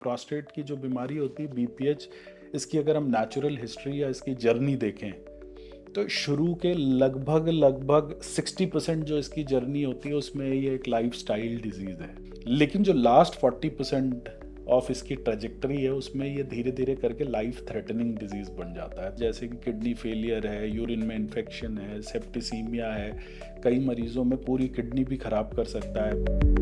Prostate की जो बीमारी होती है बीपीएच, इसकी अगर हम नेचुरल हिस्ट्री या इसकी जर्नी देखें तो शुरू के लगभग 60% जो इसकी जर्नी होती है उसमें ये एक लाइफस्टाइल डिजीज़ है। लेकिन जो लास्ट 40% ऑफ इसकी ट्रेजेक्टरी है उसमें ये धीरे धीरे करके लाइफ थ्रेटनिंग डिजीज़ बन जाता है, जैसे कि किडनी फेलियर है, यूरिन में इन्फेक्शन है, सेप्टिसीमिया है, कई मरीजों में पूरी किडनी भी खराब कर सकता है।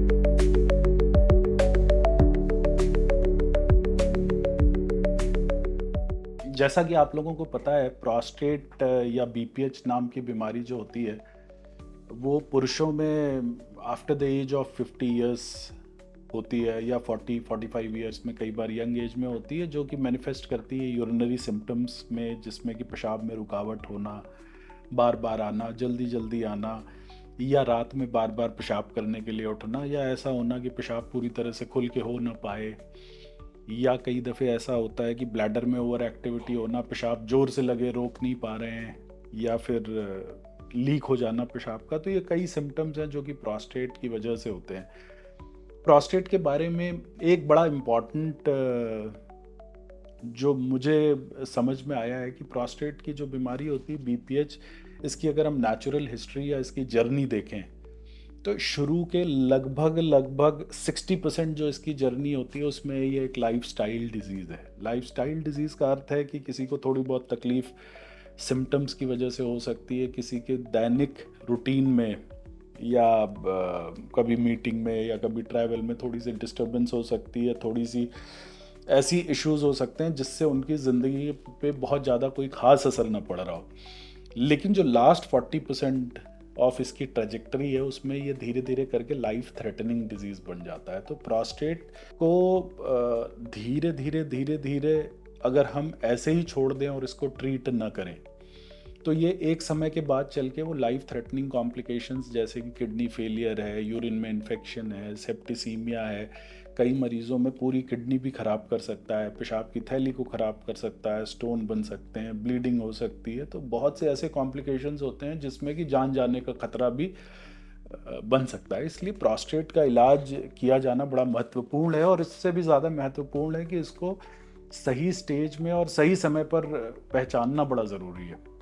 जैसा कि आप लोगों को पता है प्रोस्टेट या बीपीएच नाम की बीमारी जो होती है वो पुरुषों में after the age of 50 years होती है या 40-45 इयर्स में, कई बार यंग एज में होती है, जो कि मैनिफेस्ट करती है यूरिनरी सिम्टम्स में, जिसमें कि पेशाब में रुकावट होना, बार बार आना, जल्दी जल्दी आना, या रात में बार बार पेशाब करने के लिए उठना, या ऐसा होना कि पेशाब पूरी तरह से खुल के हो ना पाए, या कई दफ़े ऐसा होता है कि ब्लैडर में ओवर एक्टिविटी होना, पेशाब जोर से लगे रोक नहीं पा रहे हैं, या फिर लीक हो जाना पेशाब का। तो ये कई सिम्टम्स हैं जो कि प्रोस्टेट की वजह से होते हैं। प्रोस्टेट के बारे में एक बड़ा इम्पॉर्टेंट जो मुझे समझ में आया है कि प्रोस्टेट की जो बीमारी होती है बीपीएच, इसकी अगर हम नेचुरल हिस्ट्री या इसकी जर्नी देखें तो शुरू के लगभग 60% जो इसकी जर्नी होती है उसमें ये एक लाइफस्टाइल डिजीज़ है। लाइफस्टाइल डिजीज़ का अर्थ है कि किसी को थोड़ी बहुत तकलीफ़ सिम्टम्स की वजह से हो सकती है, किसी के दैनिक रूटीन में या कभी मीटिंग में या कभी ट्रैवल में थोड़ी सी डिस्टर्बेंस हो सकती है, थोड़ी सी ऐसी इश्यूज़ हो सकते हैं जिससे उनकी ज़िंदगी पे बहुत ज़्यादा कोई ख़ास असर ना पड़ रहा हो। लेकिन जो लास्ट 40% ऑफ इसकी ट्रेजेक्टरी है उसमें ये धीरे धीरे करके लाइफ थ्रेटनिंग डिजीज़ बन जाता है। तो प्रोस्टेट को धीरे धीरे अगर हम ऐसे ही छोड़ दें और इसको ट्रीट ना करें तो ये एक समय के बाद चल के वो लाइफ थ्रेटनिंग कॉम्प्लिकेशंस जैसे कि किडनी फेलियर है, यूरिन में इन्फेक्शन है, सेप्टिसीमिया है, कई मरीजों में पूरी किडनी भी ख़राब कर सकता है, पेशाब की थैली को ख़राब कर सकता है, स्टोन बन सकते हैं, ब्लीडिंग हो सकती है। तो बहुत से ऐसे कॉम्प्लिकेशंस होते हैं जिसमें कि जान जाने का खतरा भी बन सकता है। इसलिए प्रोस्टेट का इलाज किया जाना बड़ा महत्वपूर्ण है, और इससे भी ज़्यादा महत्वपूर्ण है कि इसको सही स्टेज में और सही समय पर पहचानना बड़ा ज़रूरी है।